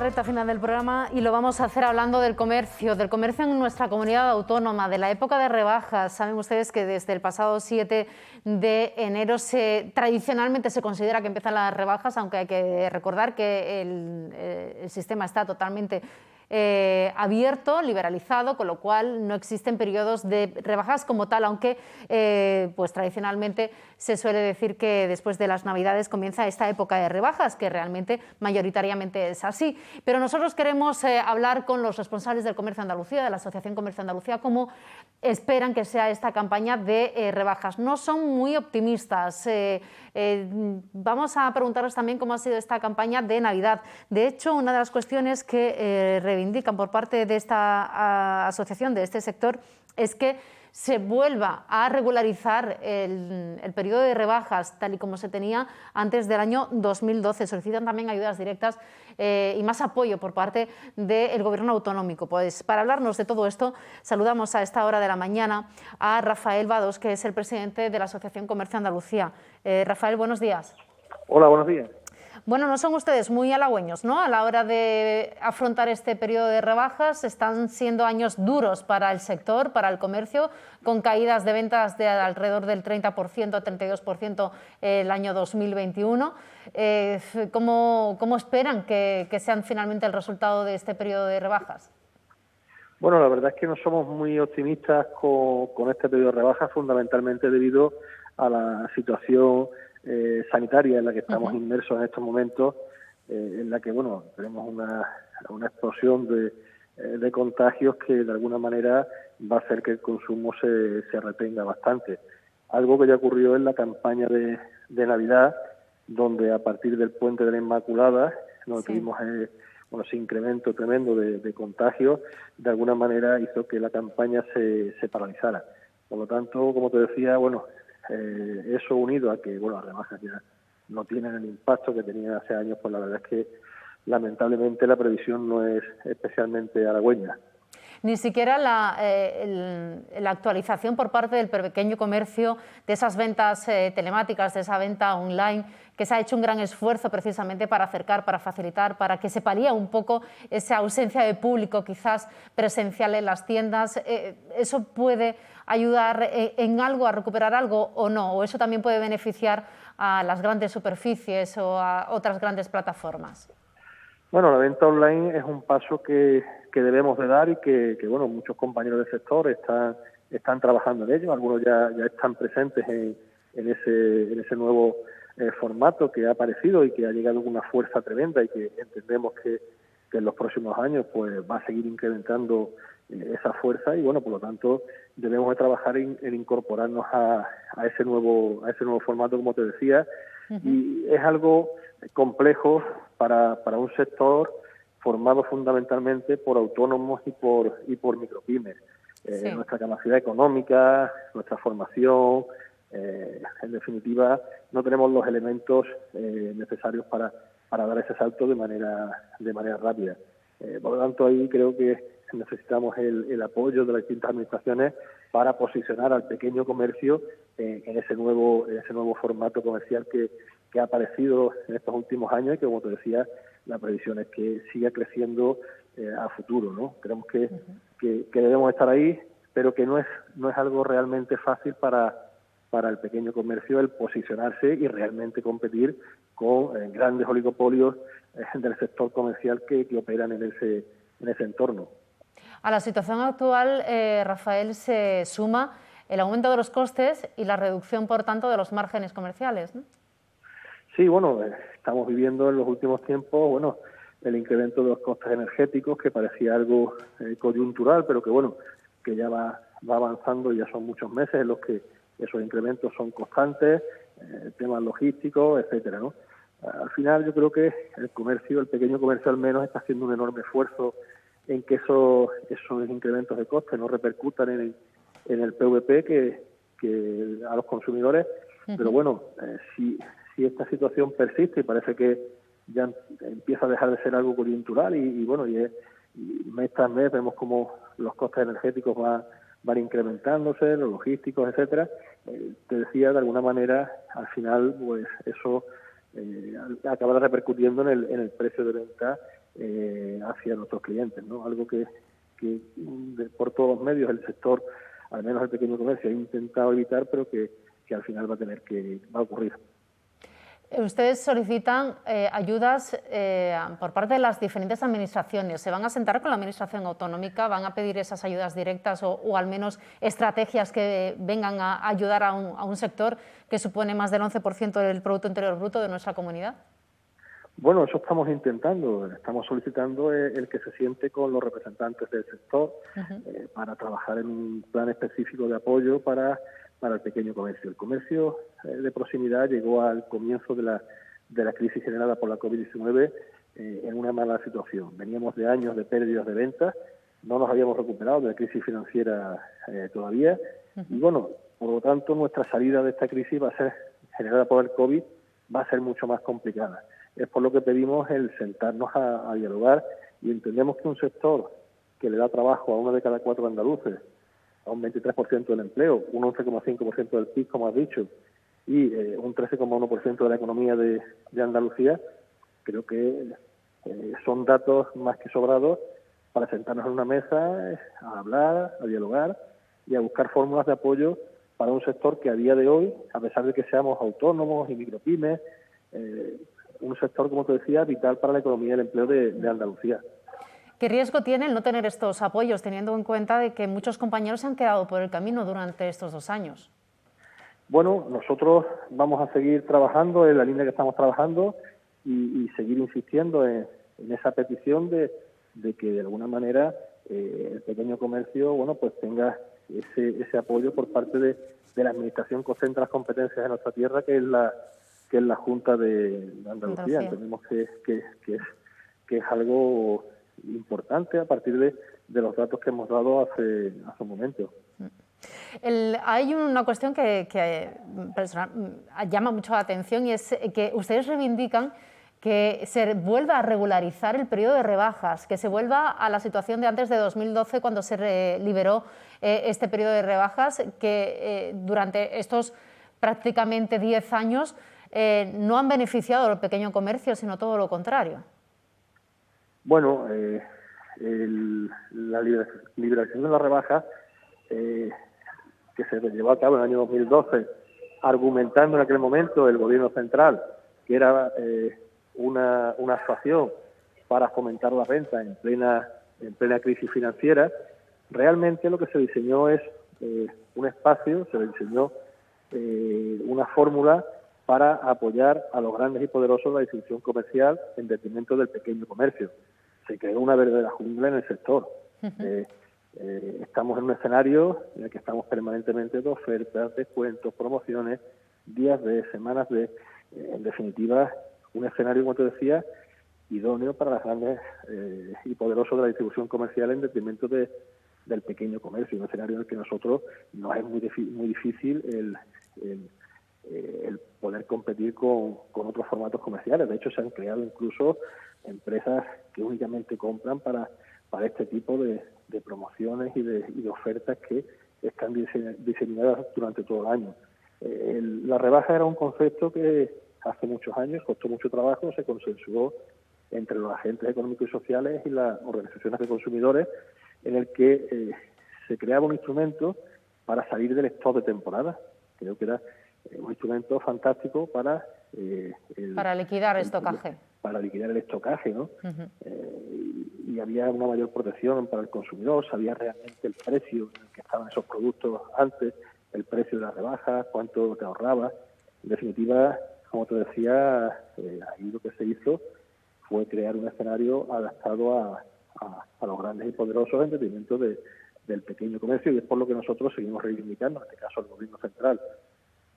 recta final del programa y lo vamos a hacer hablando del comercio en nuestra comunidad autónoma, de la época de rebajas. Saben ustedes que desde el pasado 7 de enero tradicionalmente se considera que empiezan las rebajas, aunque hay que recordar que el sistema está totalmente abierto, liberalizado, con lo cual no existen periodos de rebajas como tal, aunque pues tradicionalmente se suele decir que después de las Navidades comienza esta época de rebajas, que realmente mayoritariamente es así. Pero nosotros queremos hablar con los responsables del Comercio de Andalucía, de la Asociación Comercio de Andalucía, cómo esperan que sea esta campaña de rebajas. No son muy optimistas. Vamos a preguntaros también cómo ha sido esta campaña de Navidad. De hecho, una de las cuestiones que reivindican por parte de esta asociación, de este sector, es que se vuelva a regularizar el periodo de rebajas tal y como se tenía antes del año 2012. Solicitan también ayudas directas y más apoyo por parte del Gobierno autonómico. Pues para hablarnos de todo esto, saludamos a esta hora de la mañana a Rafael Vados, que es el presidente de la Asociación Comercio Andalucía. Rafael, buenos días. Hola, buenos días. Bueno, no son ustedes muy halagüeños, ¿no?, a la hora de afrontar este periodo de rebajas. Están siendo años duros para el sector, para el comercio, con caídas de ventas de alrededor del 30%, 32% el año 2021. ¿Cómo esperan que sean finalmente el resultado de este periodo de rebajas? Bueno, la verdad es que no somos muy optimistas con este periodo de rebajas, fundamentalmente debido a la situación sanitaria en la que estamos inmersos en estos momentos, en la que bueno tenemos una explosión de contagios que de alguna manera va a hacer que el consumo se retenga bastante. Algo que ya ocurrió en la campaña de Navidad, donde a partir del Puente de la Inmaculada tuvimos ese incremento tremendo de contagios, de alguna manera hizo que la campaña se paralizara. Por lo tanto, como te decía, eso unido a que las rebajas ya no tienen el impacto que tenían hace años, pues la verdad es que lamentablemente la previsión no es especialmente halagüeña. Ni siquiera la actualización por parte del pequeño comercio de esas ventas telemáticas, de esa venta online, que se ha hecho un gran esfuerzo precisamente para acercar, para facilitar, para que se palíe un poco esa ausencia de público quizás presencial en las tiendas. ¿Eso puede ayudar en algo, a recuperar algo o no? ¿O eso también puede beneficiar a las grandes superficies o a otras grandes plataformas? Bueno, la venta online es un paso que debemos de dar y que muchos compañeros del sector están trabajando en ello. Algunos ya están presentes en ese nuevo formato que ha aparecido y que ha llegado con una fuerza tremenda y que entendemos que en los próximos años pues va a seguir incrementando esa fuerza y por lo tanto debemos de trabajar en incorporarnos a ese nuevo formato, como te decía. Y es algo complejo para un sector formado fundamentalmente por autónomos y por micropymes. Nuestra capacidad económica, nuestra formación, en definitiva, no tenemos los elementos necesarios para dar ese salto de manera rápida. Por lo tanto, ahí creo que necesitamos el apoyo de las distintas administraciones para posicionar al pequeño comercio en ese nuevo formato comercial que ha aparecido en estos últimos años y que, como te decía, la previsión es que siga creciendo a futuro, ¿no? Creemos que debemos estar ahí, pero que no es algo realmente fácil para el pequeño comercio el posicionarse y realmente competir con grandes oligopolios del sector comercial que operan en ese entorno. A la situación actual, Rafael, se suma el aumento de los costes y la reducción, por tanto, de los márgenes comerciales, ¿no? Sí, estamos viviendo en los últimos tiempos, el incremento de los costes energéticos, que parecía algo coyuntural, pero que ya va avanzando, y ya son muchos meses en los que esos incrementos son constantes, temas logísticos, etcétera, ¿no? Al final yo creo que el pequeño comercio al menos, está haciendo un enorme esfuerzo en que esos incrementos de costes no repercutan en el PVP que a los consumidores. Pero si esta situación persiste y parece que ya empieza a dejar de ser algo coyuntural y mes tras mes vemos como los costes energéticos van incrementándose, los logísticos, etcétera, te decía, de alguna manera, al final, pues eso acabará repercutiendo en el precio de venta hacia nuestros clientes, ¿no? Algo que por todos los medios el sector, al menos el pequeño comercio, ha intentado evitar, pero que al final va a ocurrir. Ustedes solicitan ayudas por parte de las diferentes administraciones. ¿Se van a sentar con la Administración autonómica? ¿Van a pedir esas ayudas directas o al menos estrategias que vengan a ayudar a un sector que supone más del 11% del Producto Interior Bruto de nuestra comunidad? Bueno, eso estamos intentando. Estamos solicitando el que se siente con los representantes del sector para trabajar en un plan específico de apoyo para el pequeño comercio. El comercio de proximidad llegó al comienzo de la crisis generada por la COVID-19 en una mala situación. Veníamos de años de pérdidas de ventas, no nos habíamos recuperado de la crisis financiera todavía, y bueno, por lo tanto nuestra salida de esta crisis va a ser, generada por el COVID, va a ser mucho más complicada. Es por lo que pedimos el sentarnos a dialogar, y entendemos que un sector que le da trabajo a 1 de cada 4 andaluces, a un 23% del empleo, un 11,5% del PIB, como has dicho, y un 13,1% de la economía de Andalucía, creo que son datos más que sobrados para sentarnos en una mesa, a hablar, a dialogar y a buscar fórmulas de apoyo para un sector que a día de hoy, a pesar de que seamos autónomos y micropymes, un sector, como te decía, vital para la economía y el empleo de Andalucía. ¿Qué riesgo tiene el no tener estos apoyos, teniendo en cuenta de que muchos compañeros se han quedado por el camino durante estos 2 años? Bueno, nosotros vamos a seguir trabajando en la línea que estamos trabajando y seguir insistiendo en esa petición de que de alguna manera el pequeño comercio, bueno, pues tenga ese apoyo por parte de la administración que ostenta las competencias de nuestra tierra, que es la Junta de Andalucía. Entendemos que es algo importante a partir de los datos que hemos dado hace un momento. Hay una cuestión que llama mucho la atención, y es que ustedes reivindican que se vuelva a regularizar el periodo de rebajas, que se vuelva a la situación de antes de 2012, cuando se liberó este periodo de rebajas, que durante estos prácticamente 10 años no han beneficiado al pequeño comercio, sino todo lo contrario. Bueno, la liberación de las rebajas que se llevó a cabo en el año 2012, argumentando en aquel momento el gobierno central que era una actuación para fomentar las ventas en plena crisis financiera, realmente lo que se diseñó es un espacio, se diseñó una fórmula para apoyar a los grandes y poderosos de la distribución comercial en detrimento del pequeño comercio. Se creó una verdadera jungla en el sector. Estamos en un escenario en el que estamos permanentemente de ofertas, descuentos, promociones, días de, semanas de, en definitiva, un escenario, como te decía, idóneo para las grandes y poderosos de la distribución comercial en detrimento del pequeño comercio, un escenario en el que nosotros nos es muy difícil el poder competir con otros formatos comerciales. De hecho, se han creado incluso empresas que únicamente compran para este tipo de promociones y de ofertas que están diseñadas durante todo el año. La rebaja era un concepto que hace muchos años costó mucho trabajo, se consensuó entre los agentes económicos y sociales y las organizaciones de consumidores, en el que se creaba un instrumento para salir del stock de temporada. Creo que era un instrumento fantástico para liquidar estocaje. Para liquidar el estocaje, ¿no? Y había una mayor protección para el consumidor, sabía realmente el precio en el que estaban esos productos antes, el precio de las rebajas, cuánto te ahorraba. En definitiva, como te decía, ahí lo que se hizo fue crear un escenario adaptado a los grandes y poderosos en detrimento del pequeño comercio, y es por lo que nosotros seguimos reivindicando, en este caso el gobierno central,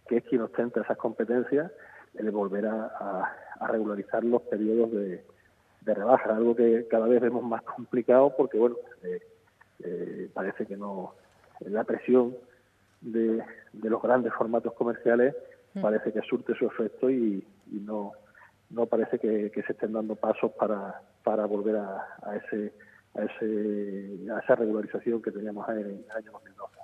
que es quien ostenta esas competencias, el volver a regularizar los periodos de rebaja, algo que cada vez vemos más complicado porque, bueno, parece que no, la presión de los grandes formatos comerciales parece que surte su efecto y no parece que se estén dando pasos para volver a esa regularización que teníamos en el año 2012.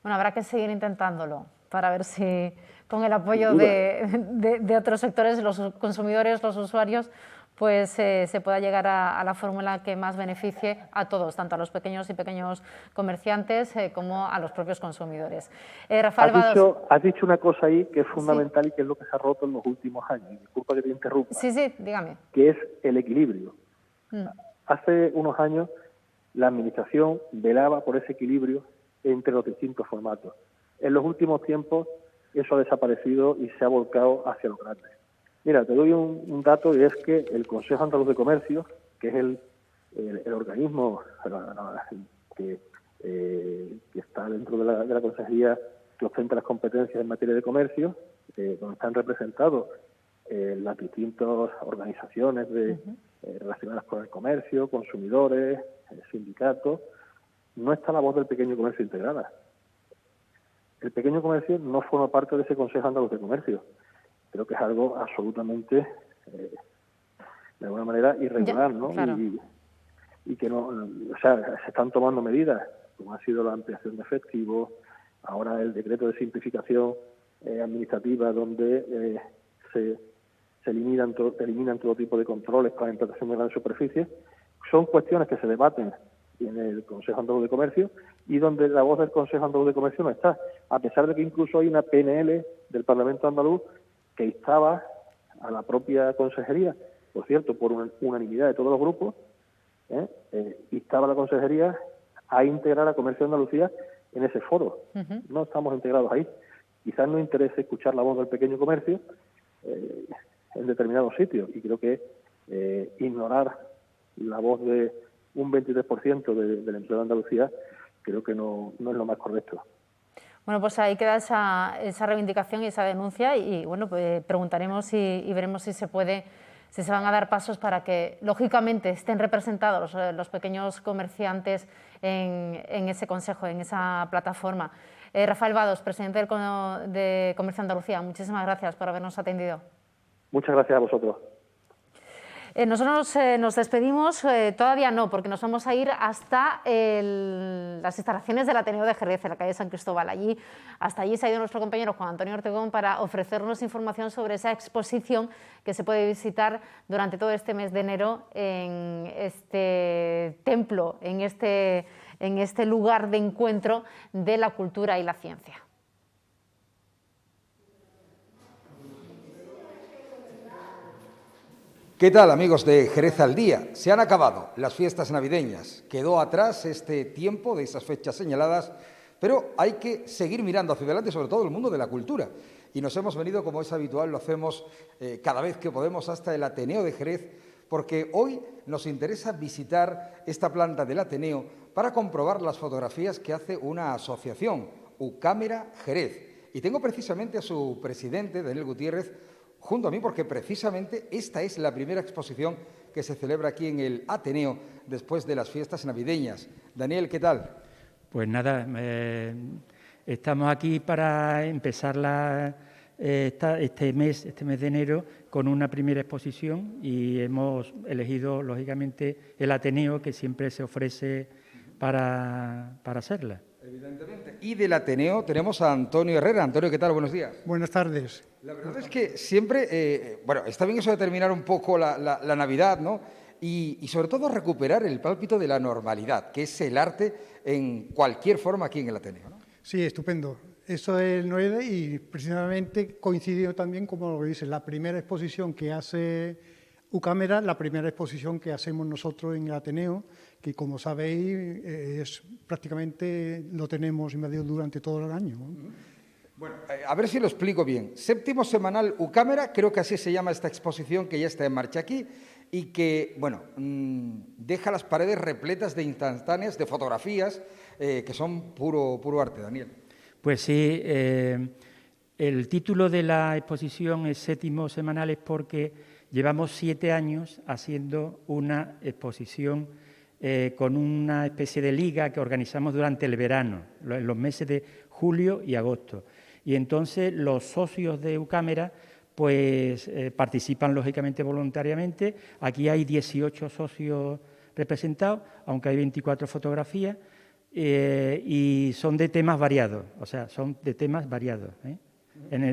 Bueno, habrá que seguir intentándolo para ver si con el apoyo de otros sectores, los consumidores, los usuarios, pues se pueda llegar a la fórmula que más beneficie a todos, tanto a los pequeños y pequeños comerciantes como a los propios consumidores. Rafael Vados. Has dicho una cosa ahí que es fundamental, sí, y que es lo que se ha roto en los últimos años. Disculpa que te interrumpa. Sí, sí, dígame. Que es el equilibrio. Hace unos años la Administración velaba por ese equilibrio entre los distintos formatos. En los últimos tiempos eso ha desaparecido y se ha volcado hacia los grandes. Mira, te doy un dato, y es que el Consejo Andaluz de Comercio, que es el organismo que está dentro de la Consejería que ostenta las competencias en materia de comercio, donde están representados las distintas organizaciones relacionadas con el comercio, consumidores, sindicatos, no está la voz del pequeño comercio integrada. El pequeño comercio no forma parte de ese Consejo Andaluz de Comercio. Creo que es algo absolutamente, de alguna manera, irregular, ¿no? Claro. Y que no, o sea, se están tomando medidas, como ha sido la ampliación de efectivos, ahora el decreto de simplificación administrativa, donde se eliminan todo tipo de controles para la implantación de grandes superficies. Son cuestiones que se debaten en el Consejo Andaluz de Comercio y donde la voz del Consejo Andaluz de Comercio no está, a pesar de que incluso hay una PNL del Parlamento andaluz que instaba a la propia consejería, por cierto, por unanimidad de todos los grupos, instaba a la consejería a integrar a Comercio de Andalucía en ese foro. No estamos integrados ahí. Quizás no interese escuchar la voz del pequeño comercio en determinados sitios, y creo que ignorar la voz de un 23% del empleo de Andalucía creo que no es lo más correcto. Bueno, pues ahí queda esa reivindicación y esa denuncia, y bueno, pues preguntaremos y veremos si se van a dar pasos para que, lógicamente, estén representados los pequeños comerciantes en ese consejo, en esa plataforma. Rafael Vados, presidente de Comercio Andalucía, muchísimas gracias por habernos atendido. Muchas gracias a vosotros. Nosotros nos despedimos, todavía no, porque nos vamos a ir hasta las instalaciones del Ateneo de Jerez, en la calle San Cristóbal. Hasta allí se ha ido nuestro compañero Juan Antonio Ortegón para ofrecernos información sobre esa exposición que se puede visitar durante todo este mes de enero en este templo, en este lugar de encuentro de la cultura y la ciencia. ¿Qué tal, amigos de Jerez al Día? Se han acabado las fiestas navideñas. Quedó atrás este tiempo de esas fechas señaladas, pero hay que seguir mirando hacia adelante, sobre todo el mundo de la cultura. Y nos hemos venido, como es habitual, lo hacemos cada vez que podemos, hasta el Ateneo de Jerez, porque hoy nos interesa visitar esta planta del Ateneo para comprobar las fotografías que hace una asociación, Ucámera Jerez. Y tengo precisamente a su presidente, Daniel Gutiérrez, junto a mí, porque precisamente esta es la primera exposición que se celebra aquí en el Ateneo después de las fiestas navideñas. Daniel, ¿qué tal? Pues nada, estamos aquí para empezar este mes de enero con una primera exposición, y hemos elegido, lógicamente, el Ateneo, que siempre se ofrece para hacerla. Evidentemente. Y del Ateneo tenemos a Antonio Herrera. Antonio, ¿qué tal? Buenos días. Buenas tardes. La verdad es que siempre, bueno, está bien eso de terminar un poco la Navidad, ¿no? Y sobre todo recuperar el pálpito de la normalidad, que es el arte en cualquier forma aquí en el Ateneo, ¿no? Sí, estupendo. Eso es el 9 y precisamente coincidió también, como lo dice, la primera exposición que hace Ucámera, la primera exposición que hacemos nosotros en el Ateneo, que como sabéis prácticamente lo tenemos invadido durante todo el año, ¿no? Bueno, a ver si lo explico bien. Séptimo semanal Ucámera, creo que así se llama esta exposición que ya está en marcha aquí y que, bueno, deja las paredes repletas de instantáneas, de fotografías que son puro arte, Daniel. Pues sí, el título de la exposición es Séptimo semanal, es porque llevamos 7 años haciendo una exposición con una especie de liga que organizamos durante el verano, en los meses de julio y agosto. Y entonces los socios de Ucámera pues participan lógicamente voluntariamente. Aquí hay 18 socios representados, aunque hay 24 fotografías, y son de temas variados, o sea, son de temas variados,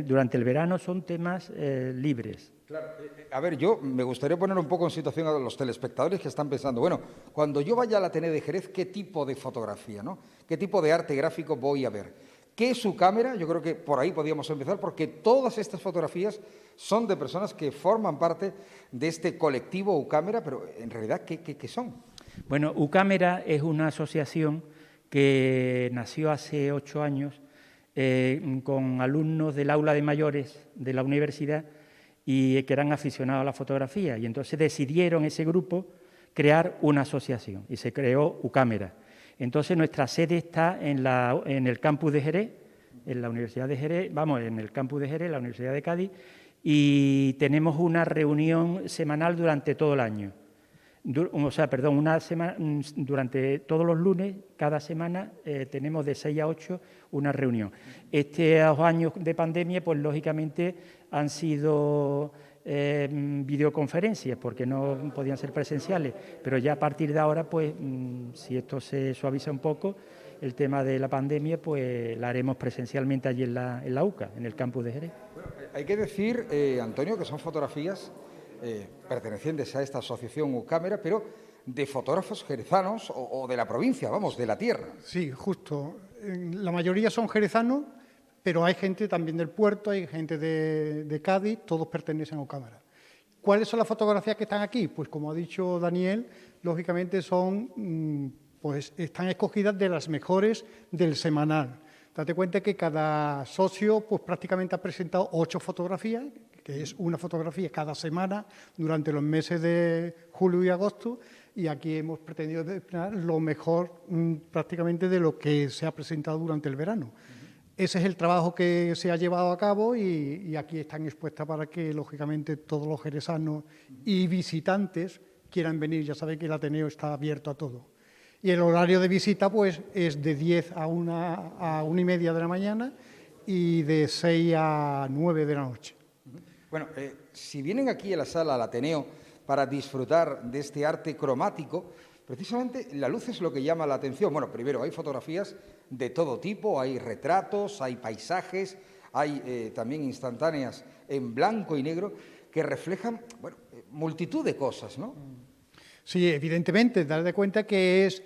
Durante el verano son temas libres. Claro, a ver, yo me gustaría poner un poco en situación a los telespectadores que están pensando, bueno, cuando yo vaya al Ateneo de Jerez, ¿qué tipo de fotografía, no? ¿Qué tipo de arte gráfico voy a ver? ¿Qué es Ucámara? Yo creo que por ahí podríamos empezar, porque todas estas fotografías son de personas que forman parte de este colectivo Ucámara, pero en realidad, ¿qué son? Bueno, Ucámara es una asociación que nació hace 8 años con alumnos del aula de mayores de la universidad y que eran aficionados a la fotografía. Y entonces decidieron ese grupo crear una asociación y se creó Ucámara. Entonces nuestra sede está en el campus de Jerez, en la Universidad de Jerez, en el campus de Jerez, la Universidad de Cádiz, y tenemos una reunión semanal durante todo el año. Durante todos los lunes, cada semana, tenemos de 6 a 8 una reunión. Estos años de pandemia, pues lógicamente han sido videoconferencias, porque no podían ser presenciales, pero ya a partir de ahora, pues si esto se suaviza un poco, el tema de la pandemia, pues la haremos presencialmente allí en la UCA, en el campus de Jerez. Bueno, hay que decir, Antonio, que son fotografías pertenecientes a esta asociación Ucámara, pero de fotógrafos jerezanos o de la provincia, vamos, de la tierra. Sí, justo. La mayoría son jerezanos, pero hay gente también del puerto, hay gente de Cádiz, todos pertenecen a Ucámara. ¿Cuáles son las fotografías que están aquí? Pues como ha dicho Daniel, lógicamente están escogidas de las mejores del semanal. Date cuenta que cada socio pues prácticamente ha presentado 8 fotografías, que es una fotografía cada semana durante los meses de julio y agosto, y aquí hemos pretendido destinar lo mejor prácticamente de lo que se ha presentado durante el verano. Ese es el trabajo que se ha llevado a cabo y aquí están expuestas para que, lógicamente, todos los jerezanos y visitantes quieran venir. Ya saben que el Ateneo está abierto a todo. Y el horario de visita pues, es de 10 a 1:30 de la mañana y de 6 a 9 de la noche. Bueno, si vienen aquí a la sala, al Ateneo, para disfrutar de este arte cromático, precisamente la luz es lo que llama la atención. Bueno, primero, hay fotografías de todo tipo, hay retratos, hay paisajes, hay también instantáneas en blanco y negro que reflejan, bueno, multitud de cosas, ¿no? Sí, evidentemente, dar de cuenta que es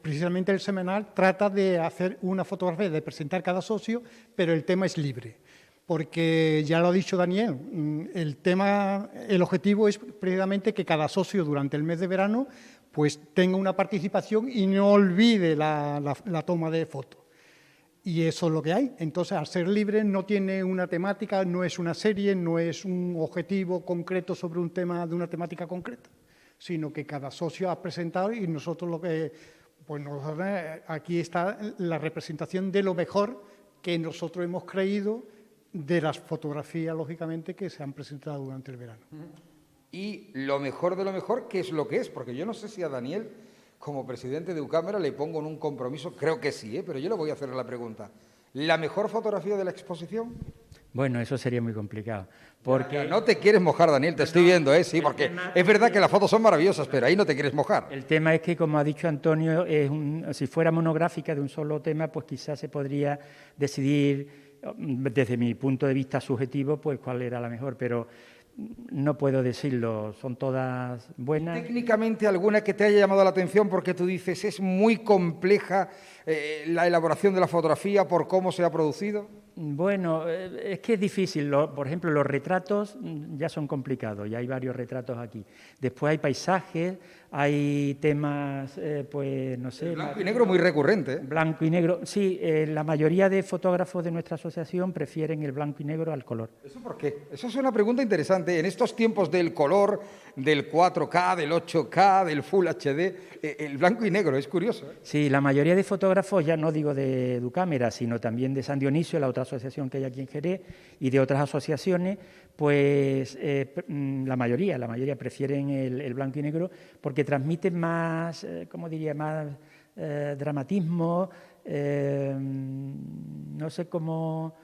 precisamente el semanal trata de hacer una fotografía, de presentar cada socio, pero el tema es libre. Porque ya lo ha dicho Daniel, el objetivo es precisamente que cada socio durante el mes de verano pues tenga una participación y no olvide la toma de fotos. Y eso es lo que hay. Entonces, al ser libre no tiene una temática, no es una serie, no es un objetivo concreto sobre un tema de una temática concreta, sino que cada socio ha presentado y nosotros aquí está la representación de lo mejor que nosotros hemos creído de las fotografías, lógicamente, que se han presentado durante el verano. Y lo mejor de lo mejor, ¿qué es lo que es? Porque yo no sé si a Daniel, como presidente de Ucámara, le pongo en un compromiso, creo que sí, pero yo le voy a hacer la pregunta. ¿La mejor fotografía de la exposición? Bueno, eso sería muy complicado. Porque no te quieres mojar, Daniel, te estoy viendo, sí, porque es verdad que las fotos son maravillosas, pero ahí no te quieres mojar. El tema es que, como ha dicho Antonio, si fuera monográfica de un solo tema, pues quizás se podría decidir, desde mi punto de vista subjetivo, pues cuál era la mejor, pero no puedo decirlo, son todas buenas. ¿Técnicamente alguna que te haya llamado la atención porque tú dices es muy compleja la elaboración de la fotografía por cómo se ha producido? Bueno, es que es difícil. Por ejemplo, los retratos ya son complicados, ya hay varios retratos aquí. Después hay paisajes, hay temas, pues no sé... El blanco y negro muy recurrente. Blanco y negro, sí, la mayoría de fotógrafos de nuestra asociación prefieren el blanco y negro al color. ¿Eso por qué? Eso es una pregunta interesante. En estos tiempos del color, del 4K, del 8K, del Full HD, el blanco y negro, es curioso. Sí, la mayoría de fotógrafos, ya no digo de Ucámara, sino también de San Dionisio, la otra asociación que hay aquí en Jerez, y de otras asociaciones, pues la mayoría prefieren el blanco y negro porque transmiten más, ¿cómo diría?, más dramatismo, no sé cómo,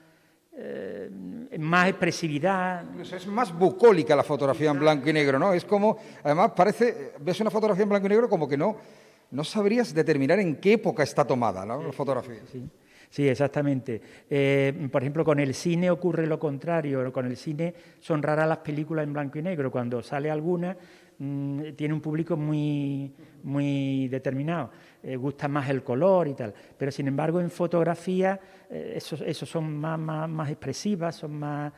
más expresividad. Es más bucólica la fotografía en blanco y negro, ¿no? Es como, además parece, ves una fotografía en blanco y negro como que no sabrías determinar en qué época está tomada, ¿no? La fotografía. Sí. Sí, exactamente. Por ejemplo, con el cine ocurre lo contrario. Con el cine son raras las películas en blanco y negro. Cuando sale alguna, tiene un público muy determinado. Gusta más el color y tal. Pero, sin embargo, en fotografía, esos son más expresivas, son más...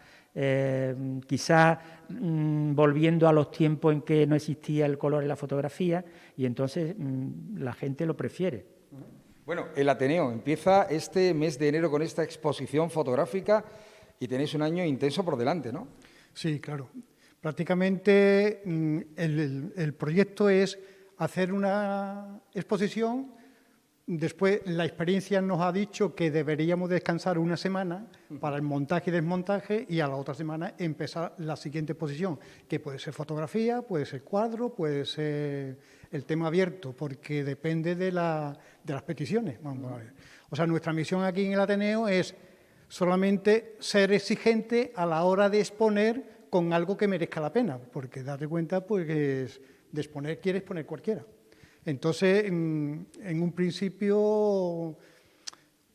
quizás volviendo a los tiempos en que no existía el color en la fotografía, y entonces la gente lo prefiere. Bueno, el Ateneo empieza este mes de enero con esta exposición fotográfica y tenéis un año intenso por delante, ¿no? Sí, claro. Prácticamente el proyecto es hacer una exposición. Después, la experiencia nos ha dicho que deberíamos descansar una semana para el montaje y desmontaje, y a la otra semana empezar la siguiente exposición, que puede ser fotografía, puede ser cuadro, puede ser el tema abierto, porque depende de las peticiones. Vamos a ver. O sea, nuestra misión aquí en el Ateneo es solamente ser exigente a la hora de exponer con algo que merezca la pena, porque date cuenta pues, que de exponer quiere exponer cualquiera. Entonces, en un principio, en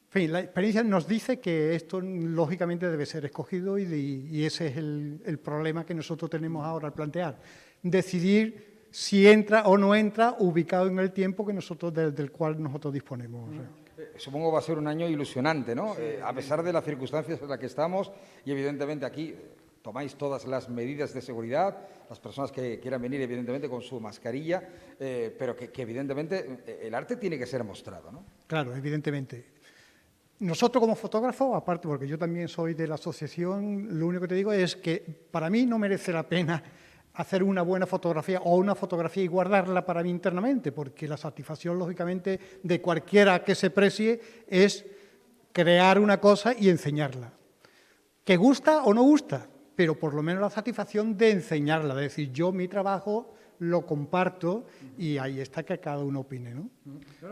fin, la experiencia nos dice que esto lógicamente debe ser escogido, y ese es el problema que nosotros tenemos ahora al plantear. Decidir si entra o no entra, ubicado en el tiempo que del cual nosotros disponemos. Supongo va a ser un año ilusionante, ¿no? A pesar de las circunstancias en las que estamos, y evidentemente aquí tomáis todas las medidas de seguridad, las personas que quieran venir, evidentemente, con su mascarilla, pero que evidentemente el arte tiene que ser mostrado, ¿no? Claro, evidentemente. Nosotros como fotógrafos, aparte, porque yo también soy de la asociación, lo único que te digo es que para mí no merece la pena hacer una buena fotografía o una fotografía y guardarla para mí internamente, porque la satisfacción, lógicamente, de cualquiera que se precie es crear una cosa y enseñarla. ¿Que gusta o no gusta? Pero por lo menos la satisfacción de enseñarla, de decir, yo mi trabajo lo comparto, y ahí está que cada uno opine, ¿no?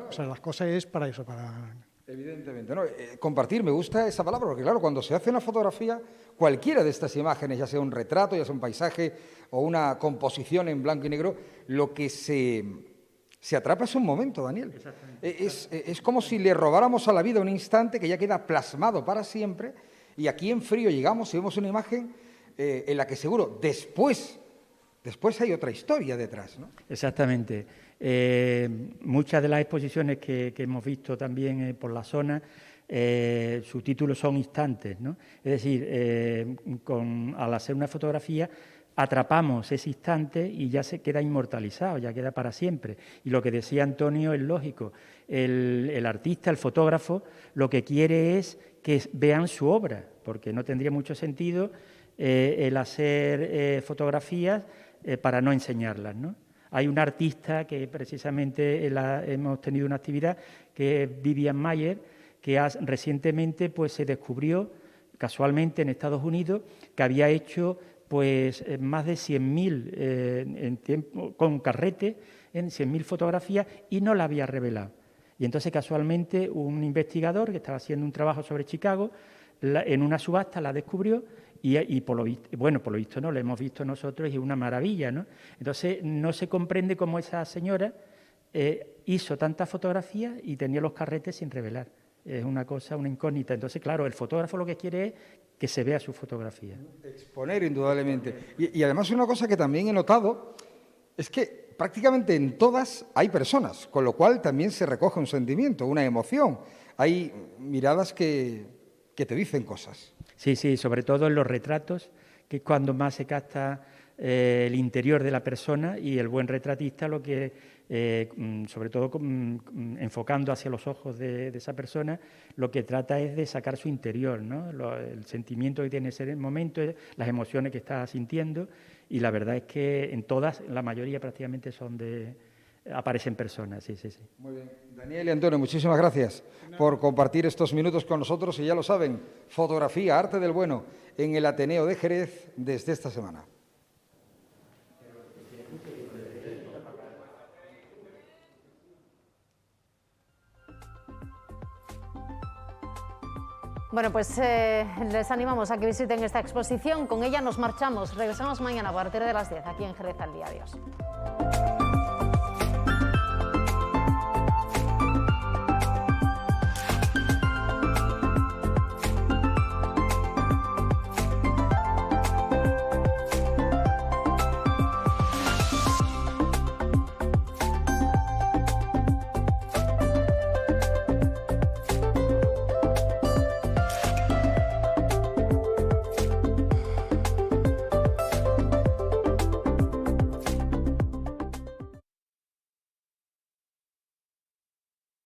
O sea, las cosas es para eso, para... Evidentemente, ¿no? Compartir, me gusta esa palabra, porque claro, cuando se hace una fotografía, cualquiera de estas imágenes, ya sea un retrato, ya sea un paisaje o una composición en blanco y negro, lo que se atrapa es un momento, Daniel. Es como si le robáramos a la vida un instante que ya queda plasmado para siempre, y aquí en frío llegamos y vemos una imagen en la que seguro después hay otra historia detrás, ¿no? Exactamente. Muchas de las exposiciones que hemos visto también por la zona, sus títulos son instantes, ¿no? Es decir, al hacer una fotografía atrapamos ese instante y ya se queda inmortalizado, ya queda para siempre. Y lo que decía Antonio es lógico. El artista, el fotógrafo, lo que quiere es que vean su obra, porque no tendría mucho sentido el hacer fotografías para no enseñarlas, ¿no? Hay un artista que precisamente hemos tenido una actividad, que es Vivian Mayer, que recientemente pues, se descubrió casualmente en Estados Unidos que había hecho pues, más de 100.000 con carrete, en 100.000 fotografías, y no la había revelado. Y entonces casualmente un investigador que estaba haciendo un trabajo sobre Chicago, en una subasta la descubrió. Y por lo visto no, lo hemos visto nosotros y es una maravilla, ¿no? Entonces no se comprende cómo esa señora hizo tantas fotografías y tenía los carretes sin revelar. Es una cosa, una incógnita. Entonces, claro, el fotógrafo lo que quiere es que se vea su fotografía. Exponer, indudablemente. Y además una cosa que también he notado es que prácticamente en todas hay personas, con lo cual también se recoge un sentimiento, una emoción. Hay miradas que te dicen cosas. Sí, sobre todo en los retratos, que es cuando más se capta el interior de la persona, y el buen retratista lo que, sobre todo enfocando hacia los ojos de esa persona, lo que trata es de sacar su interior, ¿no? El sentimiento que tiene ese momento, las emociones que está sintiendo, y la verdad es que en todas, la mayoría prácticamente aparecen personas, sí. Muy bien. Daniel y Antonio, muchísimas gracias por compartir estos minutos con nosotros, y ya lo saben, fotografía, arte del bueno, en el Ateneo de Jerez desde esta semana. Bueno, pues les animamos a que visiten esta exposición. Con ella nos marchamos. Regresamos mañana a partir de las 10 aquí en Jerez al Día. Adiós.